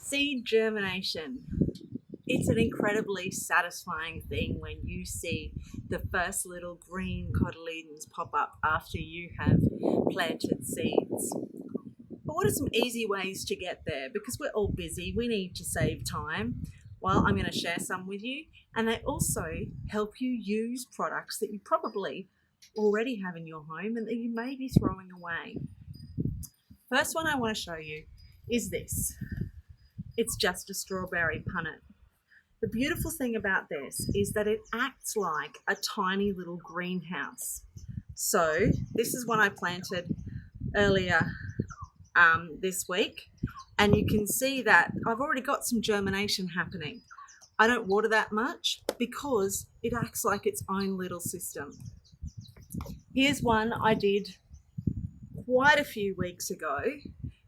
Seed germination. It's an incredibly satisfying thing when you see the first little green cotyledons pop up after you have planted seeds. But what are some easy ways to get there? Because we're all busy, we need to save time. Well, I'm going to share some with you, and they also help you use products that you probably already have in your home and that you may be throwing away. First one I want to show you is this. It's just a strawberry punnet. The beautiful thing about this is that it acts like a tiny little greenhouse. So this is one I planted earlier this week, and you can see that I've already got some germination happening. I don't water that much because it acts like its own little system. Here's one I did quite a few weeks ago,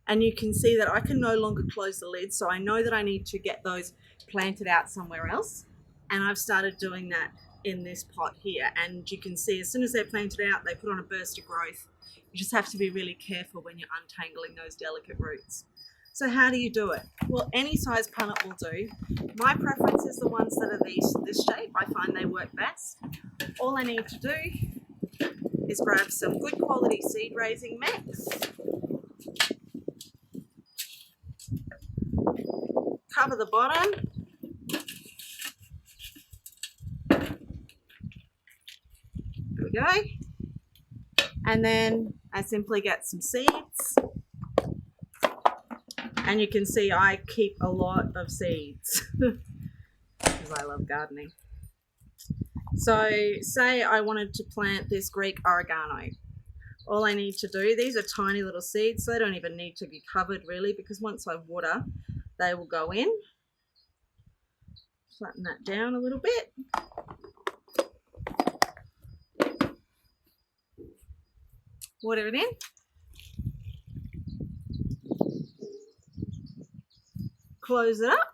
and you can see that I can no longer close the lid, so I know that I need to get those planted out somewhere else, and I've started doing that in this pot here. And you can see as soon as they're planted out, they put on a burst of growth. You just have to be really careful when you're untangling those delicate roots. So how do you do it? Well, any size punnet will do. My preference is the ones that are this shape. I find they work best. All I need to do is grab some good quality seed raising mix, cover the bottom, there we go, and then I simply get some seeds, and you can see I keep a lot of seeds because I love gardening. So say I wanted to plant this Greek oregano. All I need to do, these are tiny little seeds, so they don't even need to be covered really, because once I water, they will go in. Flatten that down a little bit. Water it in. Close it up.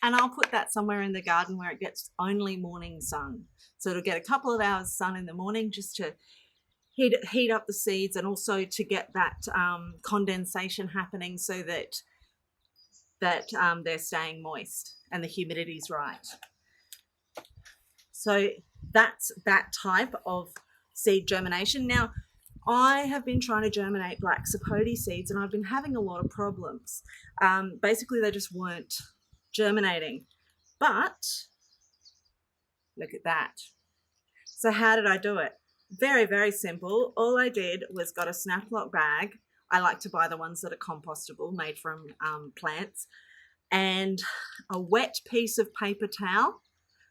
And I'll put that somewhere in the garden where it gets only morning sun. So it'll get a couple of hours sun in the morning just to heat up the seeds, and also to get that condensation happening so that they're staying moist and the humidity's right. So that's that type of seed germination. Now, I have been trying to germinate black sapote seeds, and I've been having a lot of problems. Basically, they just weren't germinating. But look at that. So how did I do it? Very, very simple. All I did was got a snap lock bag. I like to buy the ones that are compostable, made from plants, and a wet piece of paper towel.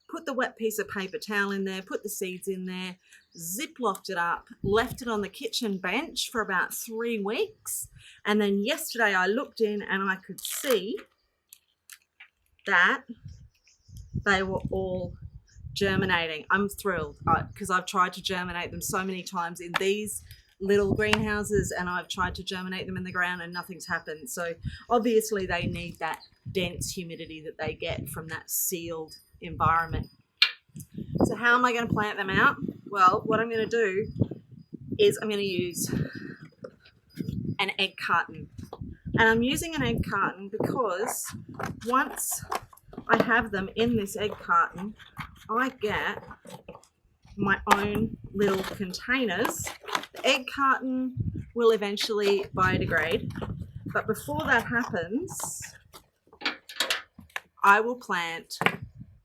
Put the wet piece of paper towel in there, put the seeds in there, zip-locked it up, left it on the kitchen bench for about 3 weeks. And then yesterday I looked in and I could see that they were all germinating. I'm thrilled because I've tried to germinate them so many times in these little greenhouses, and I've tried to germinate them in the ground and nothing's happened. So obviously they need that dense humidity that they get from that sealed environment. So how am I going to plant them out? Well, what I'm going to do is I'm going to use an egg carton. And I'm using an egg carton because once I have them in this egg carton, I get my own little containers. The egg carton will eventually biodegrade, but before that happens, I will plant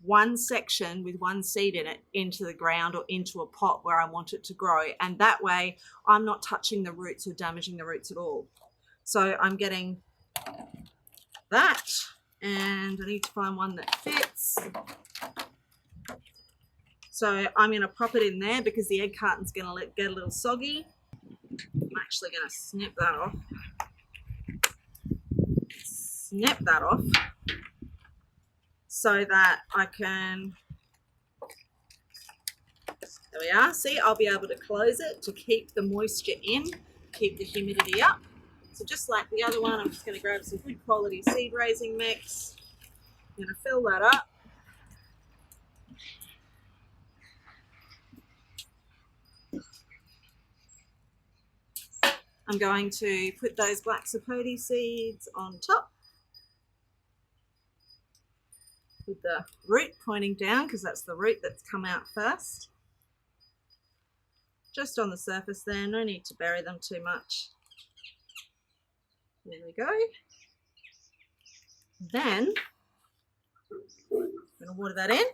one section with one seed in it into the ground or into a pot where I want it to grow, and that way I'm not touching the roots or damaging the roots at all. So I'm getting that, and I need to find one that fits. So I'm going to pop it in there because the egg carton's going to get a little soggy. I'm actually going to snip that off. Snip that off so that I can, there we are. See, I'll be able to close it to keep the moisture in, keep the humidity up. So just like the other one, I'm just going to grab some good quality seed raising mix. I'm going to fill that up. I'm going to put those black sapote seeds on top. with the root pointing down because that's the root that's come out first. Just on the surface there, no need to bury them too much. There we go. Then I'm going to water that in.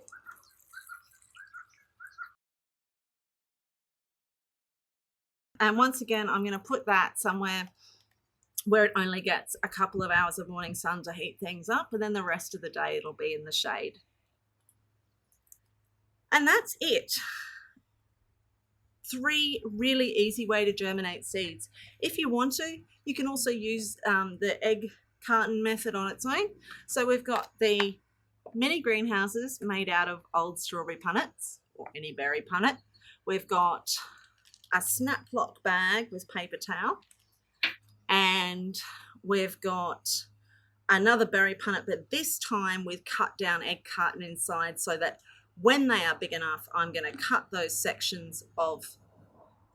And once again, I'm going to put that somewhere where it only gets a couple of hours of morning sun to heat things up, and then the rest of the day it'll be in the shade. And that's it. 3 really easy way to germinate seeds. If you want to, you can also use the egg carton method on its own. So we've got the mini greenhouses made out of old strawberry punnets or any berry punnet. We've got a snap lock bag with paper towel, and we've got another berry punnet, but this time with cut down egg carton inside, so that when they are big enough, I'm going to cut those sections of,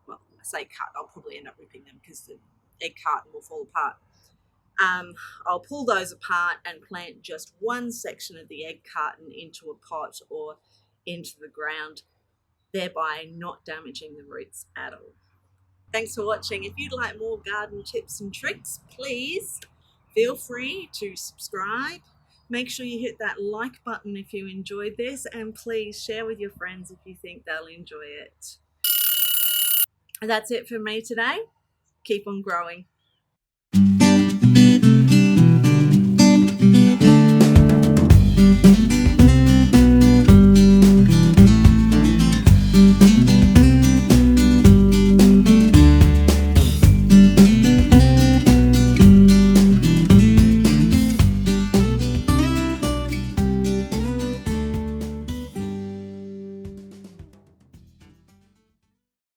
well, I say cut, I'll probably end up ripping them because the egg carton will fall apart. I'll pull those apart and plant just one section of the egg carton into a pot or into the ground, thereby not damaging the roots at all. Thanks for watching. If you'd like more garden tips and tricks, please feel free to subscribe. Make sure you hit that like button if you enjoyed this, and please share with your friends if you think they'll enjoy it. That's it from me today. Keep on growing.